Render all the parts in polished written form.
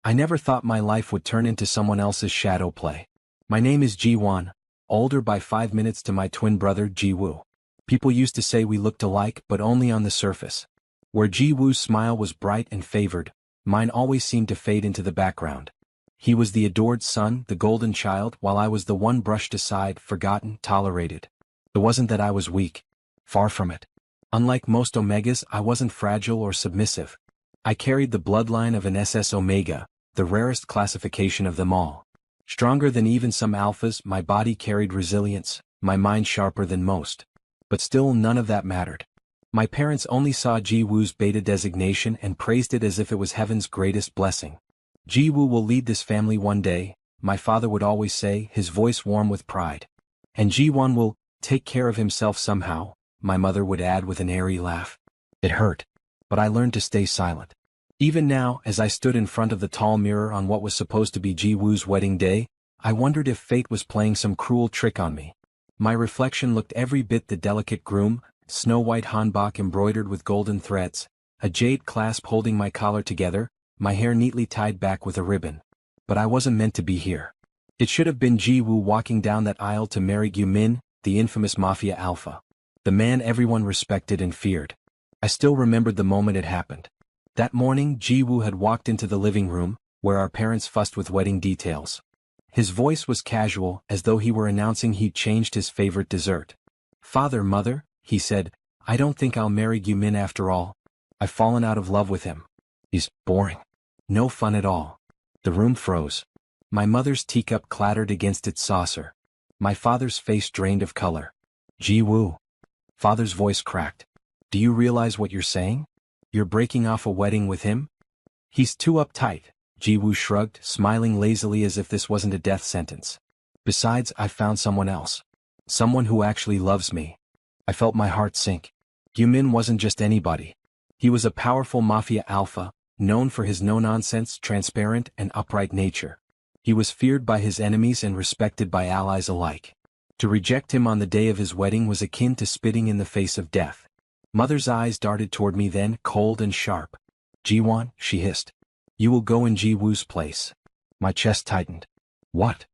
I never thought my life would turn into someone else's shadow play. My name is Ji-won, older by 5 minutes to my twin brother Ji-woo. People used to say we looked alike, but only on the surface. Where Ji-woo's smile was bright and favored, mine always seemed to fade into the background. He was the adored son, the golden child, while I was the one brushed aside, forgotten, tolerated. It wasn't that I was weak. Far from it. Unlike most Omegas, I wasn't fragile or submissive. I carried the bloodline of an SS Omega, the rarest classification of them all. Stronger than even some alphas, my body carried resilience, my mind sharper than most. But still none of that mattered. My parents only saw Ji-woo's beta designation and praised it as if it was heaven's greatest blessing. Ji-woo will lead this family one day, my father would always say, his voice warm with pride. And Ji-won will take care of himself somehow, my mother would add with an airy laugh. It hurt. But I learned to stay silent. Even now, as I stood in front of the tall mirror on what was supposed to be Ji-woo's wedding day, I wondered if fate was playing some cruel trick on me. My reflection looked every bit the delicate groom, snow-white hanbok embroidered with golden threads, a jade clasp holding my collar together, my hair neatly tied back with a ribbon. But I wasn't meant to be here. It should have been Ji-woo walking down that aisle to marry Gyu-min, the infamous Mafia alpha. The man everyone respected and feared. I still remembered the moment it happened. That morning Ji-woo had walked into the living room, where our parents fussed with wedding details. His voice was casual, as though he were announcing he'd changed his favorite dessert. "Father, mother," he said, "I don't think I'll marry Gyu-min after all. I've fallen out of love with him. He's boring. No fun at all." The room froze. My mother's teacup clattered against its saucer. My father's face drained of color. "Ji-woo." Father's voice cracked. "Do you realize what you're saying? You're breaking off a wedding with him?" "He's too uptight," Ji-woo shrugged, smiling lazily as if this wasn't a death sentence. "Besides, I've found someone else. Someone who actually loves me." I felt my heart sink. Gyu-min wasn't just anybody. He was a powerful Mafia alpha, known for his no-nonsense, transparent, and upright nature. He was feared by his enemies and respected by allies alike. To reject him on the day of his wedding was akin to spitting in the face of death. Mother's eyes darted toward me then, cold and sharp. "Ji-won," she hissed. "You will go in Ji-woo's place." My chest tightened. "What?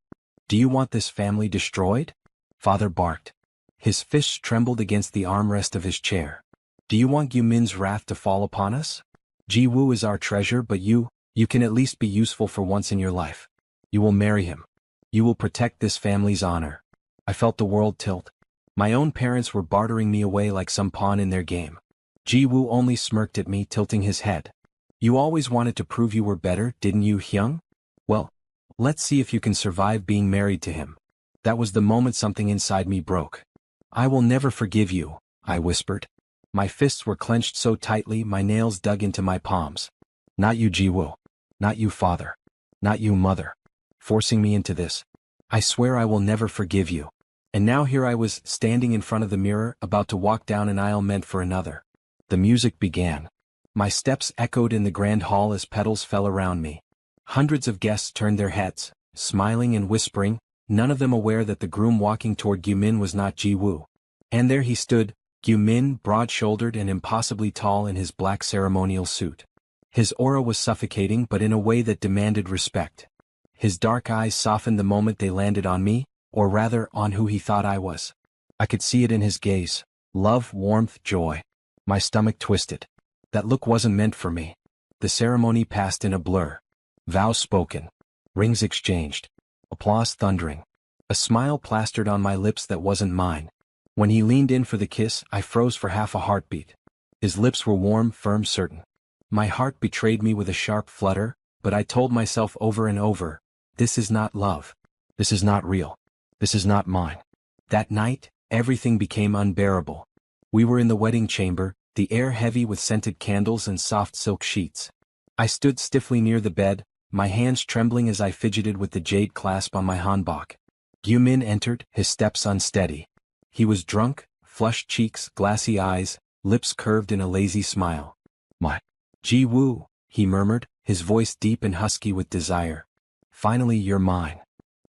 Do you want this family destroyed?" Father barked. His fists trembled against the armrest of his chair. "Do you want Gyu-min's wrath to fall upon us? Ji-woo is our treasure, but you can at least be useful for once in your life. You will marry him. You will protect this family's honor." I felt the world tilt. My own parents were bartering me away like some pawn in their game. Ji-woo only smirked at me, tilting his head. "You always wanted to prove you were better, didn't you, Hyung? Well, let's see if you can survive being married to him." That was the moment something inside me broke. "I will never forgive you," I whispered. My fists were clenched so tightly my nails dug into my palms. "Not you, Ji-woo. Not you, father. Not you, mother. Forcing me into this. I swear I will never forgive you." And now here I was, standing in front of the mirror, about to walk down an aisle meant for another. The music began. My steps echoed in the grand hall as petals fell around me. Hundreds of guests turned their heads, smiling and whispering, none of them aware that the groom walking toward Gyu-min was not Ji-woo. And there he stood, Gyu-min, broad-shouldered and impossibly tall in his black ceremonial suit. His aura was suffocating, but in a way that demanded respect. His dark eyes softened the moment they landed on me, or rather, on who he thought I was. I could see it in his gaze. Love, warmth, joy. My stomach twisted. That look wasn't meant for me. The ceremony passed in a blur. Vows spoken. Rings exchanged. Applause thundering. A smile plastered on my lips that wasn't mine. When he leaned in for the kiss, I froze for half a heartbeat. His lips were warm, firm, certain. My heart betrayed me with a sharp flutter, but I told myself over and over, this is not love. This is not real. This is not mine. That night, everything became unbearable. We were in the wedding chamber, the air heavy with scented candles and soft silk sheets. I stood stiffly near the bed, my hands trembling as I fidgeted with the jade clasp on my hanbok. Gyu-min entered, his steps unsteady. He was drunk, flushed cheeks, glassy eyes, lips curved in a lazy smile. "My Ji-woo," he murmured, his voice deep and husky with desire. "Finally you're mine."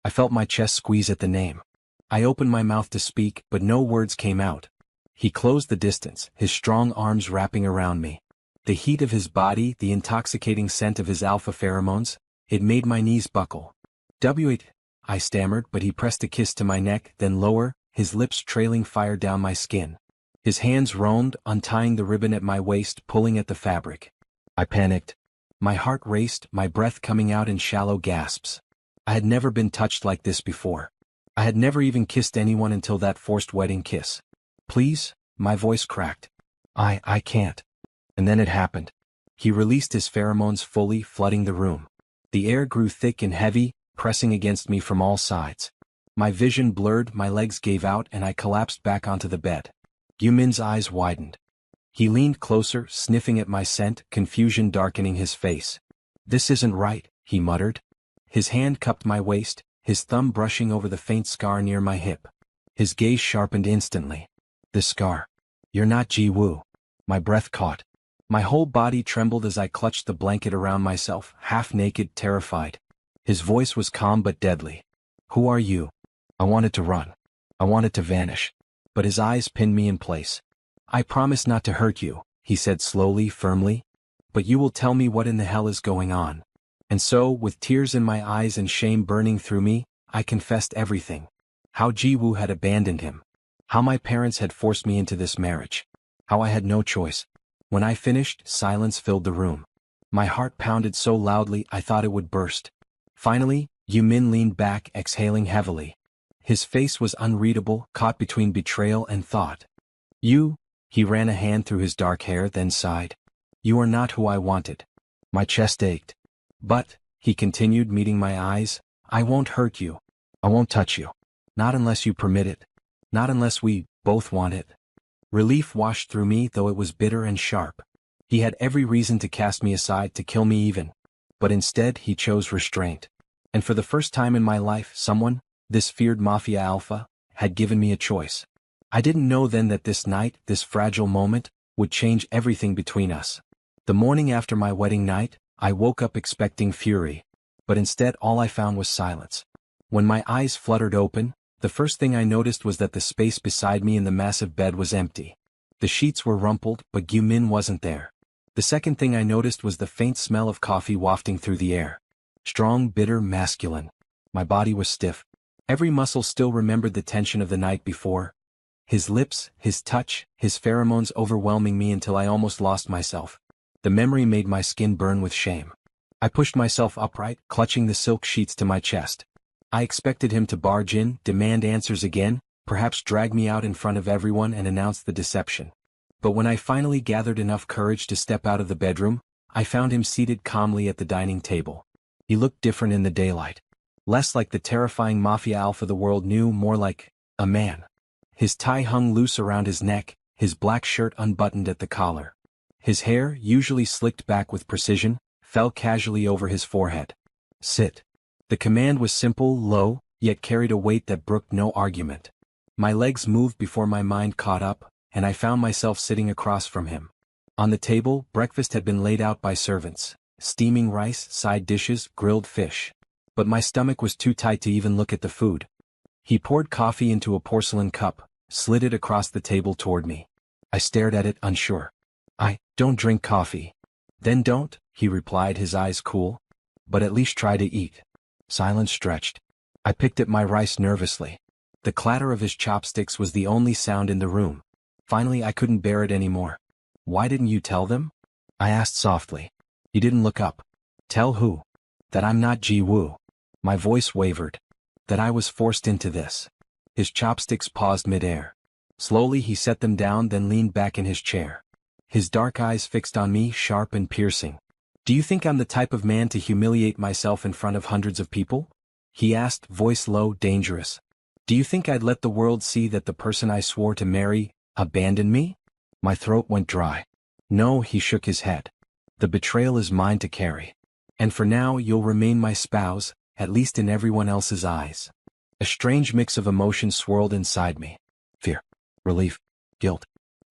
I felt my chest squeeze at the name. I opened my mouth to speak, but no words came out. He closed the distance, his strong arms wrapping around me. The heat of his body, the intoxicating scent of his alpha pheromones, It made my knees buckle. "Wait," I stammered, but he pressed a kiss to my neck, then lower, his lips trailing fire down my skin. His hands roamed, untying the ribbon at my waist, pulling at the fabric. I panicked. My heart raced, my breath coming out in shallow gasps. I had never been touched like this before. I had never even kissed anyone until that forced wedding kiss. "Please," my voice cracked. I can't." And then it happened. He released his pheromones fully, flooding the room. The air grew thick and heavy, pressing against me from all sides. My vision blurred, my legs gave out, and I collapsed back onto the bed. Yumin's eyes widened. He leaned closer, sniffing at my scent, confusion darkening his face. "This isn't right," he muttered. His hand cupped my waist, his thumb brushing over the faint scar near my hip. His gaze sharpened instantly. "The scar. You're not Ji-woo." My breath caught. My whole body trembled as I clutched the blanket around myself, half naked, terrified. His voice was calm but deadly. "Who are you?" I wanted to run. I wanted to vanish. But his eyes pinned me in place. "I promise not to hurt you," he said slowly, firmly. "But you will tell me what in the hell is going on." And so, with tears in my eyes and shame burning through me, I confessed everything. How Ji-woo had abandoned him. How my parents had forced me into this marriage. How I had no choice. When I finished, silence filled the room. My heart pounded so loudly I thought it would burst. Finally, Yumin leaned back, exhaling heavily. His face was unreadable, caught between betrayal and thought. "You," he ran a hand through his dark hair, then sighed. "You are not who I wanted." My chest ached. "But," he continued, meeting my eyes, "I won't hurt you. I won't touch you. Not unless you permit it. Not unless we both want it." Relief washed through me, though it was bitter and sharp. He had every reason to cast me aside, to kill me even. But instead he chose restraint. And for the first time in my life, someone, this feared Mafia alpha, had given me a choice. I didn't know then that this night, this fragile moment, would change everything between us. The morning after my wedding night, I woke up expecting fury. But instead all I found was silence. When my eyes fluttered open, the first thing I noticed was that the space beside me in the massive bed was empty. The sheets were rumpled, but Gyumin wasn't there. The second thing I noticed was the faint smell of coffee wafting through the air. Strong, bitter, masculine. My body was stiff. Every muscle still remembered the tension of the night before. His lips, his touch, his pheromones overwhelming me until I almost lost myself. The memory made my skin burn with shame. I pushed myself upright, clutching the silk sheets to my chest. I expected him to barge in, demand answers again, perhaps drag me out in front of everyone and announce the deception. But when I finally gathered enough courage to step out of the bedroom, I found him seated calmly at the dining table. He looked different in the daylight. Less like the terrifying Mafia alpha the world knew, more like a man. His tie hung loose around his neck, his black shirt unbuttoned at the collar. His hair, usually slicked back with precision, fell casually over his forehead. "Sit." The command was simple, low, yet carried a weight that brooked no argument. My legs moved before my mind caught up, and I found myself sitting across from him. On the table, breakfast had been laid out by servants. Steaming rice, side dishes, grilled fish. But my stomach was too tight to even look at the food. He poured coffee into a porcelain cup, slid it across the table toward me. I stared at it, unsure. "I don't drink coffee." "Then don't," he replied, his eyes cool. "But at least try to eat." Silence stretched. I picked at my rice nervously. The clatter of his chopsticks was the only sound in the room. Finally I couldn't bear it anymore. "Why didn't you tell them?" I asked softly. He didn't look up. "Tell who?" "That I'm not Ji-woo." My voice wavered. "That I was forced into this." His chopsticks paused midair. Slowly he set them down, then leaned back in his chair. His dark eyes fixed on me, sharp and piercing. "Do you think I'm the type of man to humiliate myself in front of hundreds of people?" he asked, voice low, dangerous. "Do you think I'd let the world see that the person I swore to marry abandoned me?" My throat went dry. "No," he shook his head. "The betrayal is mine to carry. And for now you'll remain my spouse, at least in everyone else's eyes." A strange mix of emotions swirled inside me. Fear, relief, guilt.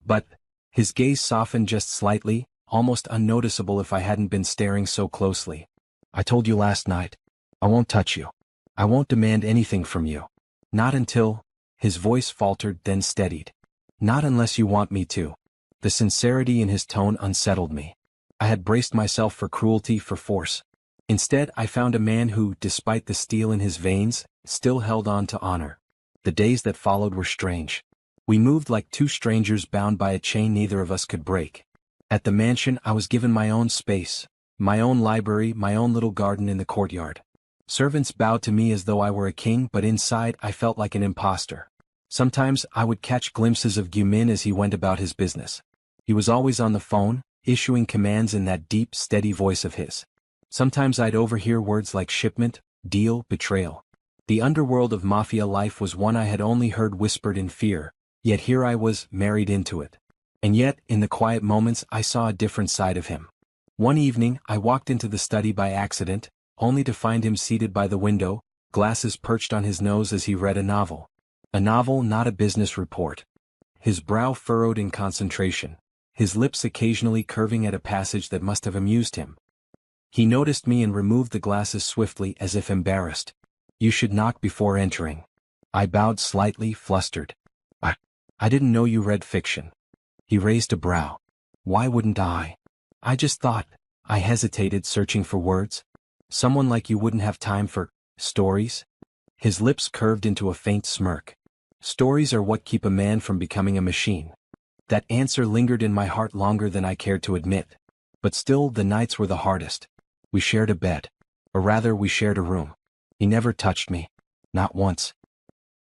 But his gaze softened just slightly, almost unnoticeable if I hadn't been staring so closely. "I told you last night. I won't touch you. I won't demand anything from you. Not until—" his voice faltered, then steadied. "Not unless you want me to." The sincerity in his tone unsettled me. I had braced myself for cruelty, for force. Instead, I found a man who, despite the steel in his veins, still held on to honor. The days that followed were strange. We moved like two strangers bound by a chain neither of us could break. At the mansion, I was given my own space, my own library, my own little garden in the courtyard. Servants bowed to me as though I were a king, but inside I felt like an imposter. Sometimes I would catch glimpses of Gumin as he went about his business. He was always on the phone, issuing commands in that deep, steady voice of his. Sometimes I'd overhear words like shipment, deal, betrayal. The underworld of Mafia life was one I had only heard whispered in fear, yet here I was, married into it. And yet, in the quiet moments, I saw a different side of him. One evening, I walked into the study by accident, only to find him seated by the window, glasses perched on his nose as he read a novel. A novel, not a business report. His brow furrowed in concentration, his lips occasionally curving at a passage that must have amused him. He noticed me and removed the glasses swiftly as if embarrassed. "You should knock before entering." I bowed slightly, flustered. I didn't know you read fiction." He raised a brow. "Why wouldn't I? I just thought." I hesitated, searching for words. "Someone like you wouldn't have time for stories?" His lips curved into a faint smirk. "Stories are what keep a man from becoming a machine." That answer lingered in my heart longer than I cared to admit. But still, the nights were the hardest. We shared a bed. Or rather, we shared a room. He never touched me. Not once.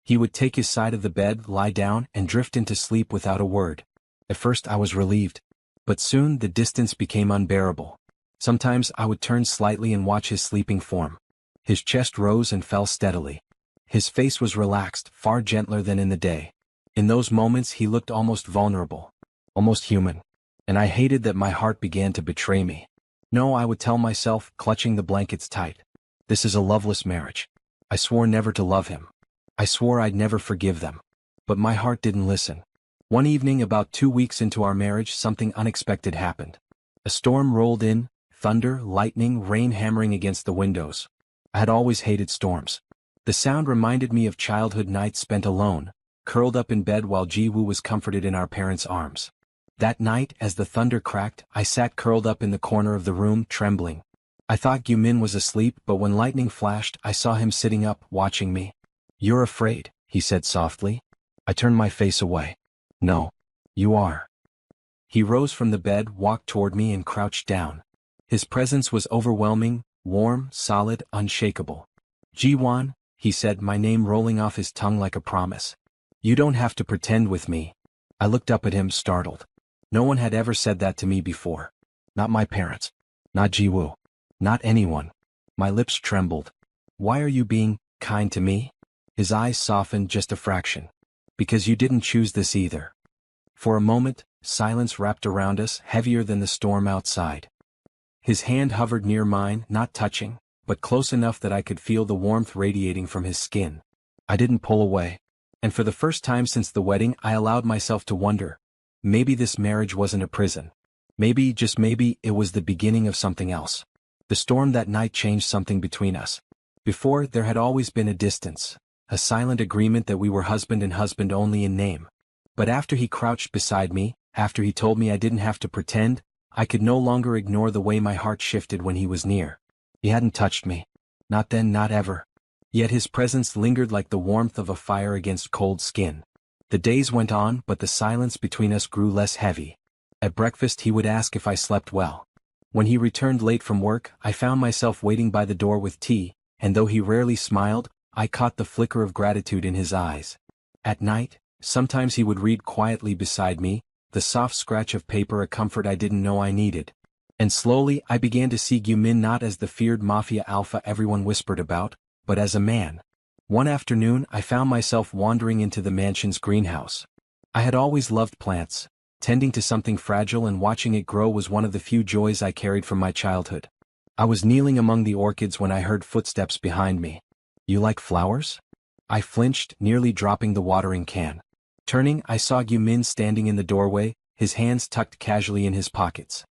He would take his side of the bed, lie down, and drift into sleep without a word. At first I was relieved. But soon the distance became unbearable. Sometimes I would turn slightly and watch his sleeping form. His chest rose and fell steadily. His face was relaxed, far gentler than in the day. In those moments he looked almost vulnerable. Almost human. And I hated that my heart began to betray me. No, I would tell myself, clutching the blankets tight. This is a loveless marriage. I swore never to love him. I swore I'd never forgive them. But my heart didn't listen. One evening, about 2 weeks into our marriage, something unexpected happened. A storm rolled in, thunder, lightning, rain hammering against the windows. I had always hated storms. The sound reminded me of childhood nights spent alone, curled up in bed while Ji-woo was comforted in our parents' arms. That night, as the thunder cracked, I sat curled up in the corner of the room, trembling. I thought Gumin was asleep, but when lightning flashed, I saw him sitting up, watching me. "You're afraid," he said softly. I turned my face away. "No. You are." He rose from the bed, walked toward me, and crouched down. His presence was overwhelming, warm, solid, unshakable. "Ji-won," he said, my name rolling off his tongue like a promise. "You don't have to pretend with me." I looked up at him, startled. No one had ever said that to me before. Not my parents. Not Ji-woo. Not anyone. My lips trembled. "Why are you being kind to me?" His eyes softened just a fraction. "Because you didn't choose this either." For a moment, silence wrapped around us, heavier than the storm outside. His hand hovered near mine, not touching, but close enough that I could feel the warmth radiating from his skin. I didn't pull away. And for the first time since the wedding, I allowed myself to wonder. Maybe this marriage wasn't a prison. Maybe, just maybe, it was the beginning of something else. The storm that night changed something between us. Before, there had always been a distance, a silent agreement that we were husband and husband only in name. But after he crouched beside me, after he told me I didn't have to pretend, I could no longer ignore the way my heart shifted when he was near. He hadn't touched me. Not then, not ever. Yet his presence lingered like the warmth of a fire against cold skin. The days went on, but the silence between us grew less heavy. At breakfast he would ask if I slept well. When he returned late from work, I found myself waiting by the door with tea, and though he rarely smiled, I caught the flicker of gratitude in his eyes. At night, sometimes he would read quietly beside me, the soft scratch of paper a comfort I didn't know I needed. And slowly I began to see Gumin not as the feared Mafia alpha everyone whispered about, but as a man. One afternoon I found myself wandering into the mansion's greenhouse. I had always loved plants. Tending to something fragile and watching it grow was one of the few joys I carried from my childhood. I was kneeling among the orchids when I heard footsteps behind me. "You like flowers?" I flinched, nearly dropping the watering can. Turning, I saw Gumin standing in the doorway, his hands tucked casually in his pockets.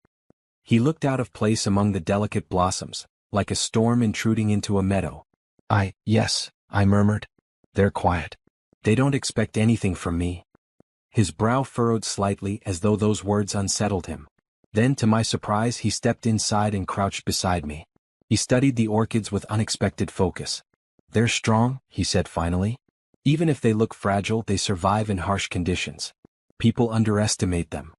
He looked out of place among the delicate blossoms, like a storm intruding into a meadow. Yes, I murmured. "They're quiet. They don't expect anything from me." His brow furrowed slightly as though those words unsettled him. Then, to my surprise, he stepped inside and crouched beside me. He studied the orchids with unexpected focus. "They're strong," he said finally. "Even if they look fragile, they survive in harsh conditions. People underestimate them."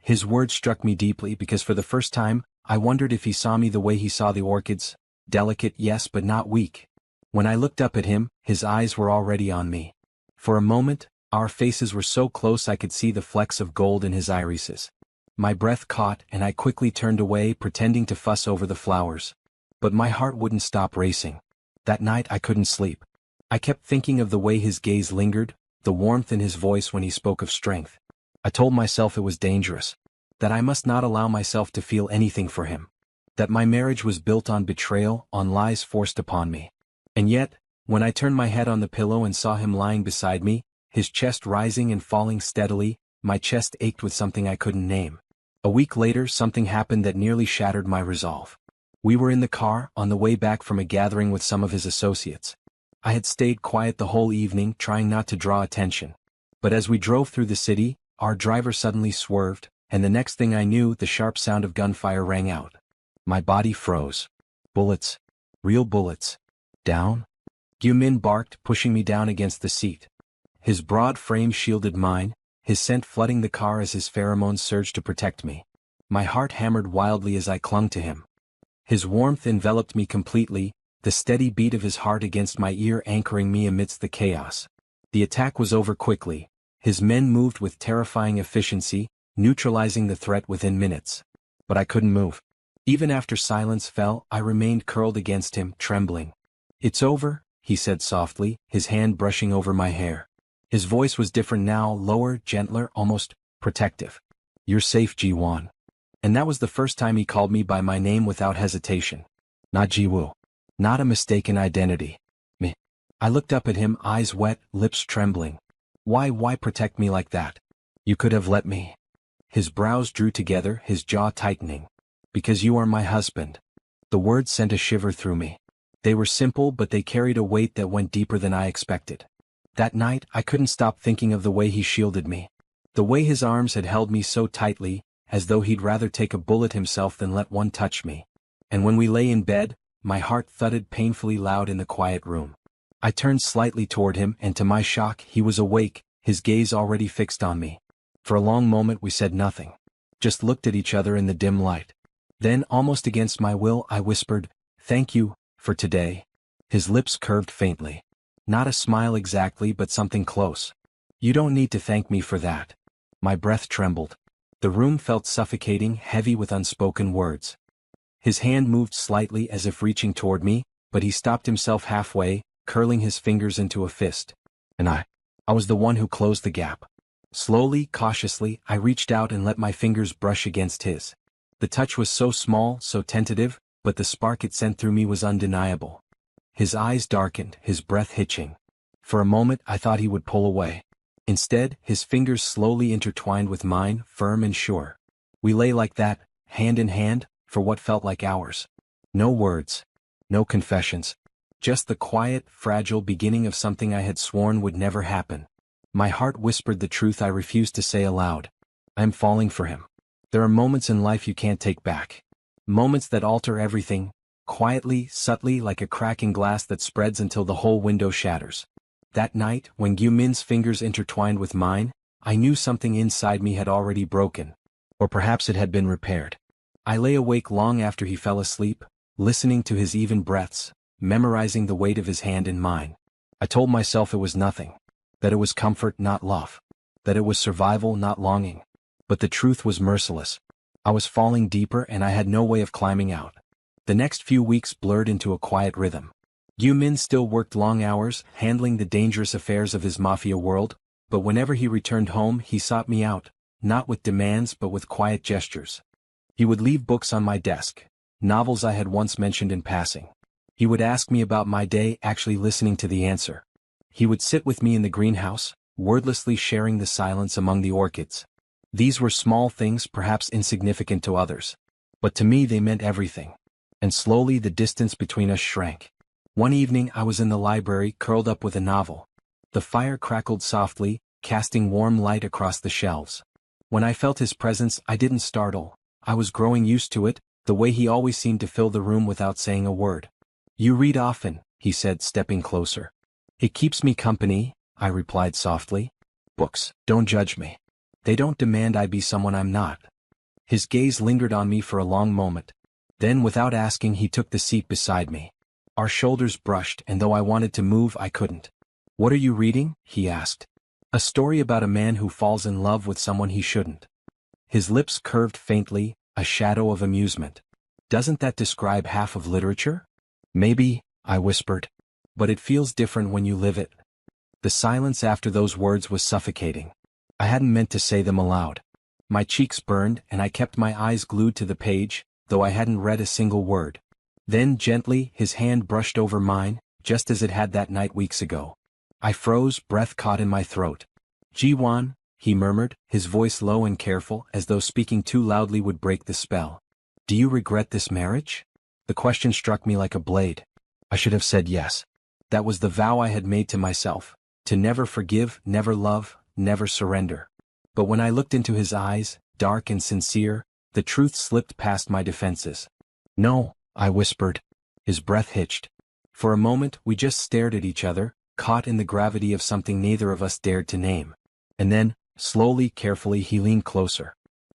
His words struck me deeply because for the first time, I wondered if he saw me the way he saw the orchids, delicate yes but not weak. When I looked up at him, his eyes were already on me. For a moment, our faces were so close I could see the flecks of gold in his irises. My breath caught and I quickly turned away, pretending to fuss over the flowers. But my heart wouldn't stop racing. That night I couldn't sleep. I kept thinking of the way his gaze lingered, the warmth in his voice when he spoke of strength. I told myself it was dangerous. That I must not allow myself to feel anything for him. That my marriage was built on betrayal, on lies forced upon me. And yet, when I turned my head on the pillow and saw him lying beside me, his chest rising and falling steadily, my chest ached with something I couldn't name. A week later, something happened that nearly shattered my resolve. We were in the car, on the way back from a gathering with some of his associates. I had stayed quiet the whole evening, trying not to draw attention. But as we drove through the city, our driver suddenly swerved, and the next thing I knew, the sharp sound of gunfire rang out. My body froze. Bullets. Real bullets. Down? Gyu-min barked, pushing me down against the seat. His broad frame shielded mine, his scent flooding the car as his pheromones surged to protect me. My heart hammered wildly as I clung to him. His warmth enveloped me completely, the steady beat of his heart against my ear anchoring me amidst the chaos. The attack was over quickly. His men moved with terrifying efficiency, neutralizing the threat within minutes. But I couldn't move. Even after silence fell, I remained curled against him, trembling. "It's over," he said softly, his hand brushing over my hair. His voice was different now, lower, gentler, almost protective. "You're safe, Ji-won." And that was the first time he called me by my name without hesitation. Not Ji-woo. Not a mistaken identity. Me. I looked up at him, eyes wet, lips trembling. Why protect me like that? You could have let me." His brows drew together, his jaw tightening. "Because you are my husband." The words sent a shiver through me. They were simple, but they carried a weight that went deeper than I expected. That night, I couldn't stop thinking of the way he shielded me. The way his arms had held me so tightly, as though he'd rather take a bullet himself than let one touch me. And when we lay in bed, my heart thudded painfully loud in the quiet room. I turned slightly toward him, and to my shock, he was awake, his gaze already fixed on me. For a long moment we said nothing. Just looked at each other in the dim light. Then, almost against my will, I whispered, "Thank you, for today." His lips curved faintly. Not a smile exactly, but something close. "You don't need to thank me for that." My breath trembled. The room felt suffocating, heavy with unspoken words. His hand moved slightly as if reaching toward me, but he stopped himself halfway, curling his fingers into a fist. And I was the one who closed the gap. Slowly, cautiously, I reached out and let my fingers brush against his. The touch was so small, so tentative, but the spark it sent through me was undeniable. His eyes darkened, his breath hitching. For a moment I thought he would pull away. Instead, his fingers slowly intertwined with mine, firm and sure. We lay like that, hand in hand, for what felt like hours. No words. No confessions. Just the quiet, fragile beginning of something I had sworn would never happen. My heart whispered the truth I refused to say aloud. I'm falling for him. There are moments in life you can't take back. Moments that alter everything, quietly, subtly, like a crack in glass that spreads until the whole window shatters. That night, when Gyu-min's fingers intertwined with mine, I knew something inside me had already broken. Or perhaps it had been repaired. I lay awake long after he fell asleep, listening to his even breaths, memorizing the weight of his hand in mine. I told myself it was nothing. That it was comfort, not love. That it was survival, not longing. But the truth was merciless. I was falling deeper and I had no way of climbing out. The next few weeks blurred into a quiet rhythm. Gyu-min still worked long hours, handling the dangerous affairs of his Mafia world, but whenever he returned home he sought me out, not with demands but with quiet gestures. He would leave books on my desk, novels I had once mentioned in passing. He would ask me about my day, actually listening to the answer. He would sit with me in the greenhouse, wordlessly sharing the silence among the orchids. These were small things, perhaps insignificant to others. But to me they meant everything. And slowly the distance between us shrank. One evening I was in the library, curled up with a novel. The fire crackled softly, casting warm light across the shelves. When I felt his presence I didn't startle. I was growing used to it, The way he always seemed to fill the room without saying a word. "You read often," he said, stepping closer. "It keeps me company," I replied softly. "Books don't judge me. They don't demand I be someone I'm not." His gaze lingered on me for a long moment. Then, without asking, he took the seat beside me. Our shoulders brushed, and though I wanted to move, I couldn't. "What are you reading?" he asked. "A story about a man who falls in love with someone he shouldn't." His lips curved faintly, a shadow of amusement. "Doesn't that describe half of literature?" "Maybe," I whispered. "But it feels different when you live it." The silence after those words was suffocating. I hadn't meant to say them aloud. My cheeks burned, and I kept my eyes glued to the page, though I hadn't read a single word. Then, gently, his hand brushed over mine, just as it had that night weeks ago. I froze, breath caught in my throat. "Ji-won," he murmured, his voice low and careful, as though speaking too loudly would break the spell. "Do you regret this marriage?" The question struck me like a blade. I should have said yes. That was the vow I had made to myself, to never forgive, never love, never surrender. But when I looked into his eyes, dark and sincere, the truth slipped past my defenses. "No," I whispered. His breath hitched. For a moment we just stared at each other, caught in the gravity of something neither of us dared to name. And then, slowly, carefully, he leaned closer.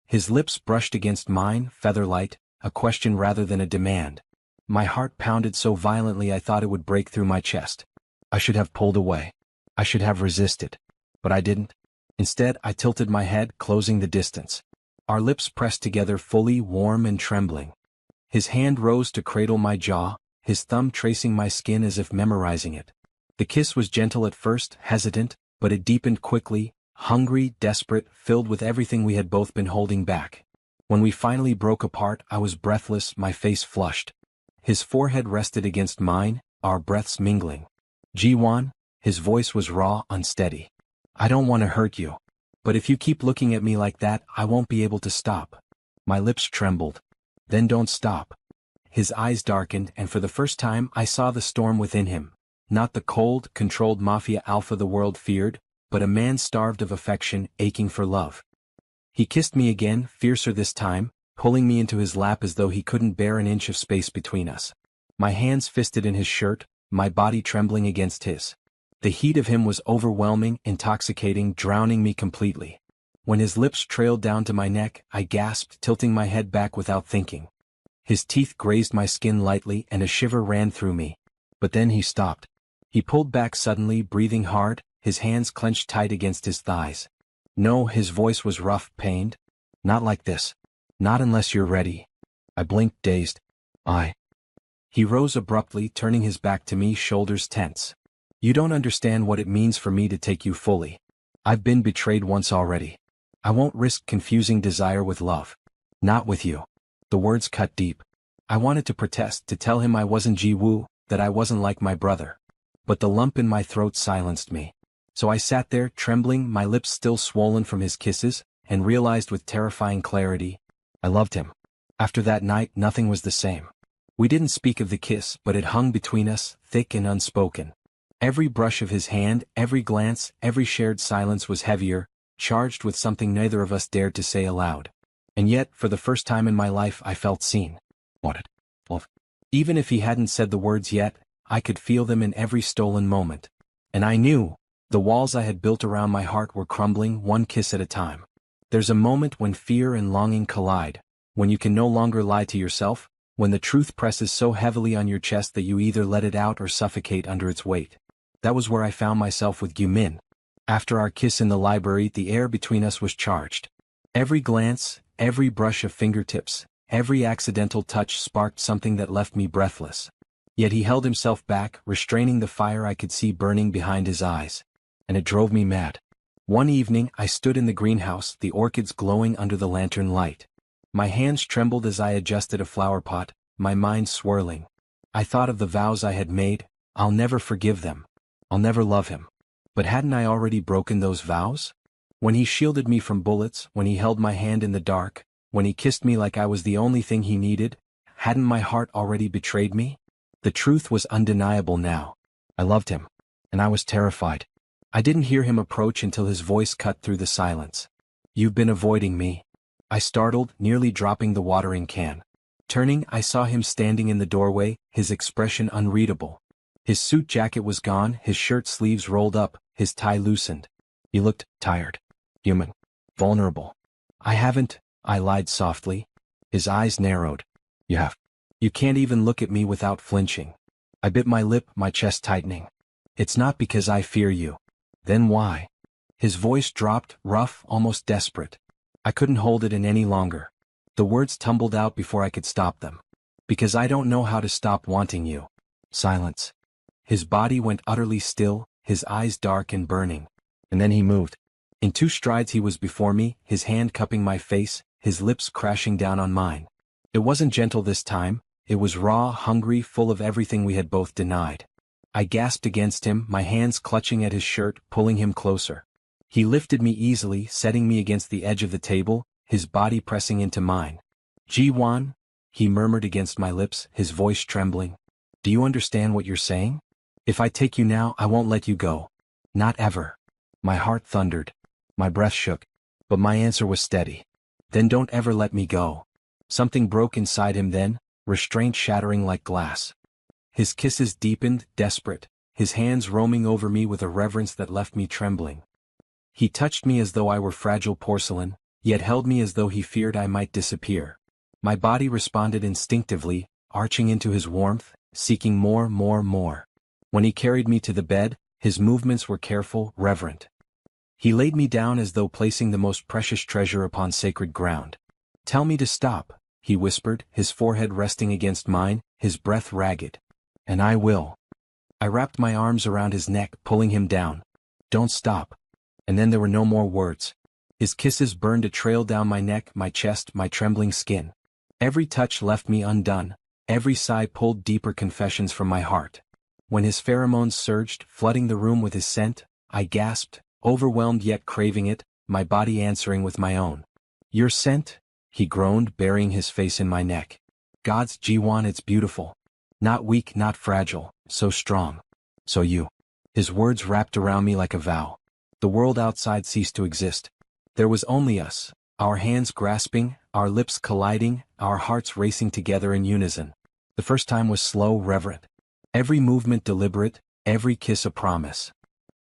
His lips brushed against mine, feather-light, a question rather than a demand. My heart pounded so violently I thought it would break through my chest. I should have pulled away. I should have resisted. But I didn't. Instead, I tilted my head, closing the distance. Our lips pressed together fully, warm and trembling. His hand rose to cradle my jaw, his thumb tracing my skin as if memorizing it. The kiss was gentle at first, hesitant, but it deepened quickly, hungry, desperate, filled with everything we had both been holding back. When we finally broke apart, I was breathless, my face flushed. His forehead rested against mine, our breaths mingling. "Ji-won," his voice was raw, unsteady. "I don't want to hurt you. But if you keep looking at me like that, I won't be able to stop." My lips trembled. "Then don't stop." His eyes darkened, and for the first time I saw the storm within him. Not the cold, controlled Mafia alpha the world feared, but a man starved of affection, aching for love. He kissed me again, fiercer this time, pulling me into his lap as though he couldn't bear an inch of space between us. My hands fisted in his shirt, my body trembling against his. The heat of him was overwhelming, intoxicating, drowning me completely. When his lips trailed down to my neck, I gasped, tilting my head back without thinking. His teeth grazed my skin lightly, and a shiver ran through me. But then he stopped. He pulled back suddenly, breathing hard, his hands clenched tight against his thighs. "No," his voice was rough, pained. "Not like this. Not unless you're ready." I blinked, dazed. He rose abruptly, turning his back to me, shoulders tense. "You don't understand what it means for me to take you fully. I've been betrayed once already. I won't risk confusing desire with love. Not with you." The words cut deep. I wanted to protest, to tell him I wasn't Ji-woo, that I wasn't like my brother. But the lump in my throat silenced me. So I sat there, trembling, my lips still swollen from his kisses, and realized with terrifying clarity, I loved him. After that night, nothing was the same. We didn't speak of the kiss, but it hung between us, thick and unspoken. Every brush of his hand, every glance, every shared silence was heavier, charged with something neither of us dared to say aloud. And yet, for the first time in my life, I felt seen. Wanted. Love. Even if he hadn't said the words yet, I could feel them in every stolen moment. And I knew, the walls I had built around my heart were crumbling, one kiss at a time. There's a moment when fear and longing collide, when you can no longer lie to yourself, when the truth presses so heavily on your chest that you either let it out or suffocate under its weight. That was where I found myself with Gyu-min. After our kiss in the library, the air between us was charged. Every glance, every brush of fingertips, every accidental touch sparked something that left me breathless. Yet he held himself back, restraining the fire I could see burning behind his eyes. And it drove me mad. One evening, I stood in the greenhouse, the orchids glowing under the lantern light. My hands trembled as I adjusted a flower pot, my mind swirling. I thought of the vows I had made. I'll never forgive them. I'll never love him. But hadn't I already broken those vows? When he shielded me from bullets, when he held my hand in the dark, when he kissed me like I was the only thing he needed, hadn't my heart already betrayed me? The truth was undeniable now. I loved him. And I was terrified. I didn't hear him approach until his voice cut through the silence. "You've been avoiding me." I startled, nearly dropping the watering can. Turning, I saw him standing in the doorway, his expression unreadable. His suit jacket was gone, his shirt sleeves rolled up, his tie loosened. He looked tired, human, vulnerable. I lied softly. His eyes narrowed. You can't even look at me without flinching. I bit my lip, my chest tightening. It's not because I fear you. Then why? His voice dropped, rough, almost desperate. I couldn't hold it in any longer. The words tumbled out before I could stop them. Because I don't know how to stop wanting you. Silence. His body went utterly still, his eyes dark and burning. And then he moved. In 2 strides he was before me, his hand cupping my face, his lips crashing down on mine. It wasn't gentle this time, it was raw, hungry, full of everything we had both denied. I gasped against him, my hands clutching at his shirt, pulling him closer. He lifted me easily, setting me against the edge of the table, his body pressing into mine. Ji-won, he murmured against my lips, his voice trembling. Do you understand what you're saying? If I take you now, I won't let you go. Not ever. My heart thundered. My breath shook. But my answer was steady. Then don't ever let me go. Something broke inside him then, restraint shattering like glass. His kisses deepened, desperate, his hands roaming over me with a reverence that left me trembling. He touched me as though I were fragile porcelain, yet held me as though he feared I might disappear. My body responded instinctively, arching into his warmth, seeking more. When he carried me to the bed, his movements were careful, reverent. He laid me down as though placing the most precious treasure upon sacred ground. Tell me to stop, he whispered, his forehead resting against mine, his breath ragged. And I will. I wrapped my arms around his neck, pulling him down. Don't stop. And then there were no more words. His kisses burned a trail down my neck, my chest, my trembling skin. Every touch left me undone, every sigh pulled deeper confessions from my heart. When his pheromones surged, flooding the room with his scent, I gasped, overwhelmed yet craving it, my body answering with my own. Your scent? He groaned, burying his face in my neck. God's Ji-won, it's beautiful. Not weak, not fragile, so strong. So you. His words wrapped around me like a vow. The world outside ceased to exist. There was only us, our hands grasping, our lips colliding, our hearts racing together in unison. The first time was slow, reverent. Every movement deliberate, every kiss a promise.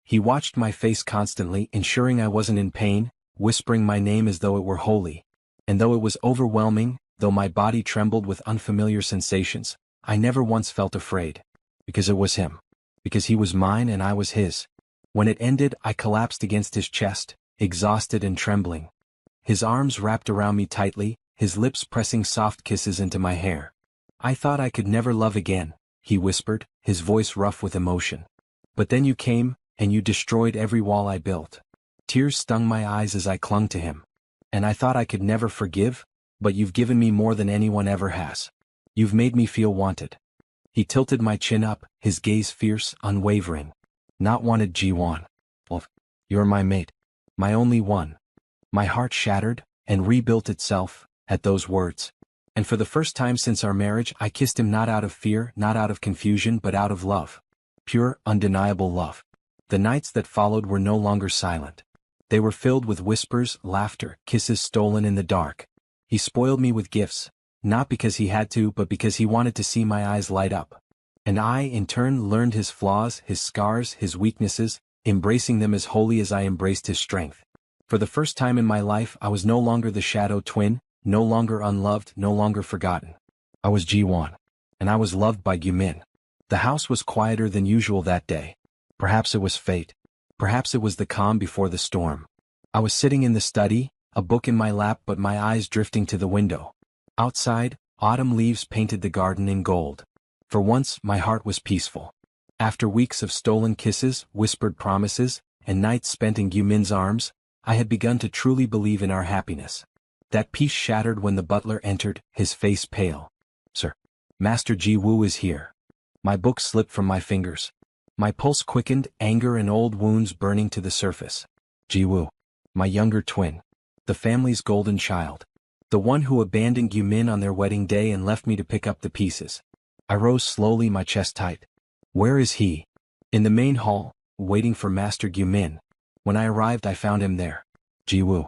He watched my face constantly, ensuring I wasn't in pain, whispering my name as though it were holy. And though it was overwhelming, though my body trembled with unfamiliar sensations, I never once felt afraid. Because it was him. Because he was mine and I was his. When it ended, I collapsed against his chest, exhausted and trembling. His arms wrapped around me tightly, his lips pressing soft kisses into my hair. I thought I could never love again, he whispered, his voice rough with emotion. But then you came, and you destroyed every wall I built. Tears stung my eyes as I clung to him. And I thought I could never forgive, but you've given me more than anyone ever has. You've made me feel wanted. He tilted my chin up, his gaze fierce, unwavering. Not wanted, Ji-won. Well, you're my mate. My only one. My heart shattered, and rebuilt itself, at those words. And for the first time since our marriage, I kissed him not out of fear, not out of confusion, but out of love. Pure, undeniable love. The nights that followed were no longer silent. They were filled with whispers, laughter, kisses stolen in the dark. He spoiled me with gifts, not because he had to, but because he wanted to see my eyes light up. And I, in turn, learned his flaws, his scars, his weaknesses, embracing them as wholly as I embraced his strength. For the first time in my life, I was no longer the shadow twin, no longer unloved, no longer forgotten. I was Ji-won. And I was loved by Gumin. The house was quieter than usual that day. Perhaps it was fate. Perhaps it was the calm before the storm. I was sitting in the study, a book in my lap but my eyes drifting to the window. Outside, autumn leaves painted the garden in gold. For once, my heart was peaceful. After weeks of stolen kisses, whispered promises, and nights spent in Gumin's arms, I had begun to truly believe in our happiness. That peace shattered when the butler entered, his face pale. Sir, Master Ji-woo is here. My book slipped from my fingers. My pulse quickened, anger and old wounds burning to the surface. Ji-woo. My younger twin. The family's golden child. The one who abandoned Gumin on their wedding day and left me to pick up the pieces. I rose slowly, my chest tight. Where is he? In the main hall, waiting for Master Gumin. When I arrived, I found him there. Ji-woo.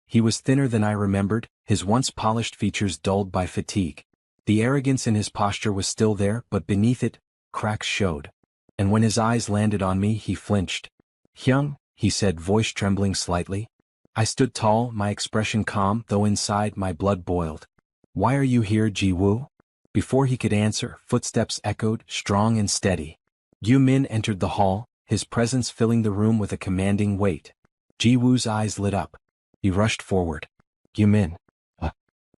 He was thinner than I remembered, his once polished features dulled by fatigue. The arrogance in his posture was still there, but beneath it, cracks showed. And when his eyes landed on me, he flinched. "Hyung," he said, voice trembling slightly. I stood tall, my expression calm, though inside my blood boiled. "Why are you here, Ji-woo?" Before he could answer, footsteps echoed, strong and steady. Gyu-min entered the hall, his presence filling the room with a commanding weight. Ji-woo's eyes lit up. He rushed forward. "Gyu-min."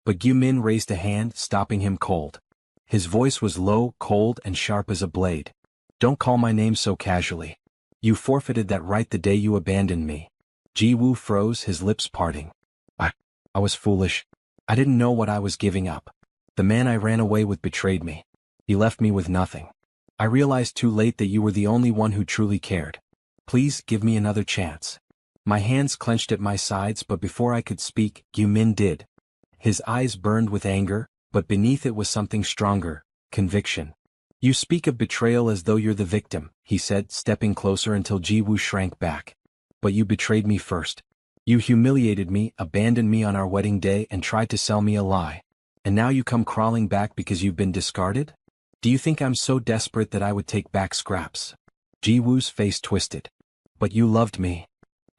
But Gyu-min raised a hand, stopping him cold. His voice was low, cold, and sharp as a blade. "Don't call my name so casually. You forfeited that right the day you abandoned me." Ji-woo froze, his lips parting. I was foolish. I didn't know what I was giving up. The man I ran away with betrayed me. He left me with nothing. I realized too late that you were the only one who truly cared. Please give me another chance." My hands clenched at my sides, but before I could speak, Gyu-min did. His eyes burned with anger, but beneath it was something stronger, conviction. "You speak of betrayal as though you're the victim," he said, stepping closer until Ji-woo shrank back. "But you betrayed me first. You humiliated me, abandoned me on our wedding day, and tried to sell me a lie. And now you come crawling back because you've been discarded? Do you think I'm so desperate that I would take back scraps?" Ji-woo's face twisted. "But you loved me."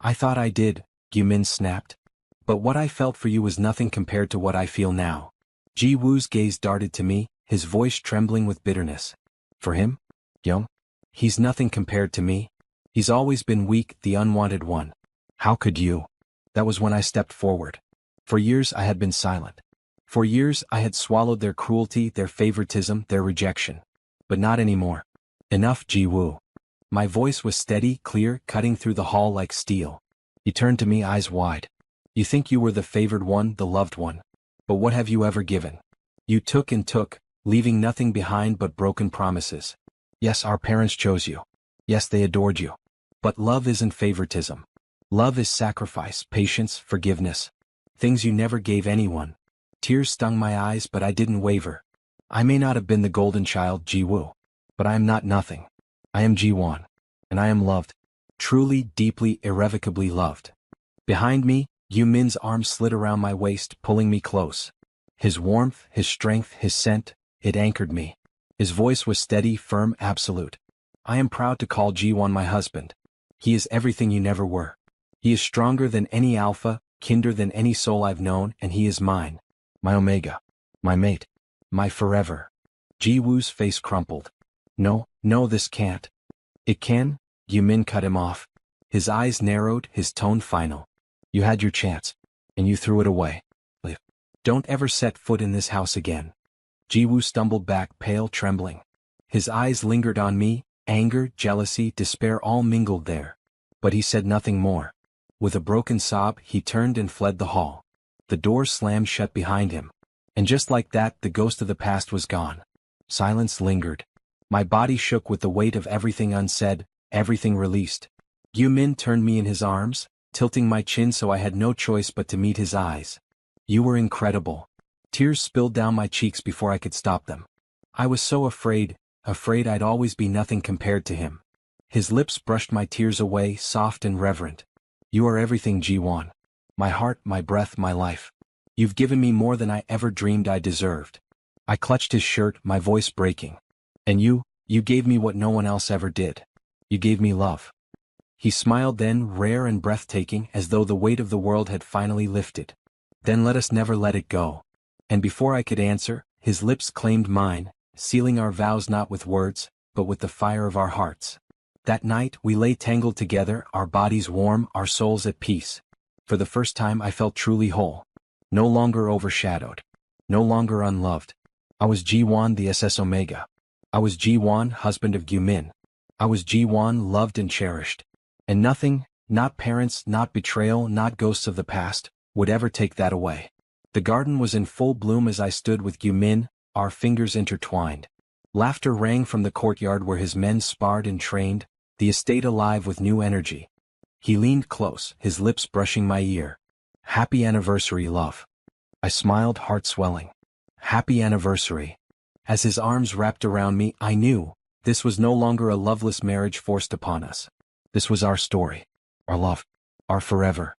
"I thought I did," Gyu-min snapped. "But what I felt for you was nothing compared to what I feel now." Ji-woo's gaze darted to me, his voice trembling with bitterness. "For him? Young? He's nothing compared to me. He's always been weak, the unwanted one. How could you?" That was when I stepped forward. For years I had been silent. For years I had swallowed their cruelty, their favoritism, their rejection. But not anymore. "Enough, Ji-woo." My voice was steady, clear, cutting through the hall like steel. He turned to me, eyes wide. "You think you were the favored one, the loved one. But what have you ever given? You took and took, leaving nothing behind but broken promises. Yes, our parents chose you. Yes, they adored you. But love isn't favoritism. Love is sacrifice, patience, forgiveness. Things you never gave anyone." Tears stung my eyes, but I didn't waver. "I may not have been the golden child, Ji-woo. But I am not nothing. I am Ji-won. And I am loved. Truly, deeply, irrevocably loved." Behind me, Gyu-min's arms slid around my waist, pulling me close. His warmth, his strength, his scent, it anchored me. His voice was steady, firm, absolute. "I am proud to call Ji-won my husband. He is everything you never were. He is stronger than any alpha, kinder than any soul I've known, and he is mine. My omega. My mate. My forever." Ji-woo's face crumpled. No, this can't." "It can," Gyu-min cut him off. His eyes narrowed, his tone final. "You had your chance. And you threw it away. Don't ever set foot in this house again." Ji-woo stumbled back, pale, trembling. His eyes lingered on me, anger, jealousy, despair all mingled there. But he said nothing more. With a broken sob, he turned and fled the hall. The door slammed shut behind him. And just like that, the ghost of the past was gone. Silence lingered. My body shook with the weight of everything unsaid, everything released. Gyu-min turned me in his arms, tilting my chin so I had no choice but to meet his eyes. "You were incredible." Tears spilled down my cheeks before I could stop them. I was so afraid I'd always be nothing compared to him. His lips brushed my tears away, soft and reverent. "You are everything, Ji-won. My heart, my breath, my life. You've given me more than I ever dreamed I deserved." I clutched his shirt, my voice breaking. "And you gave me what no one else ever did. You gave me love." He smiled then, rare and breathtaking, as though the weight of the world had finally lifted. "Then let us never let it go." And before I could answer, his lips claimed mine, sealing our vows not with words, but with the fire of our hearts. That night, we lay tangled together, our bodies warm, our souls at peace. For the first time I felt truly whole. No longer overshadowed. No longer unloved. I was Ji-won, the SS Omega. I was Ji-won, husband of Gyu-min. I was Ji-won, loved and cherished. And nothing, not parents, not betrayal, not ghosts of the past, would ever take that away. The garden was in full bloom as I stood with Gyu-min, our fingers intertwined. Laughter rang from the courtyard where his men sparred and trained, the estate alive with new energy. He leaned close, his lips brushing my ear. "Happy anniversary, love." I smiled, heart swelling. "Happy anniversary." As his arms wrapped around me, I knew this was no longer a loveless marriage forced upon us. This was our story, our love, our forever.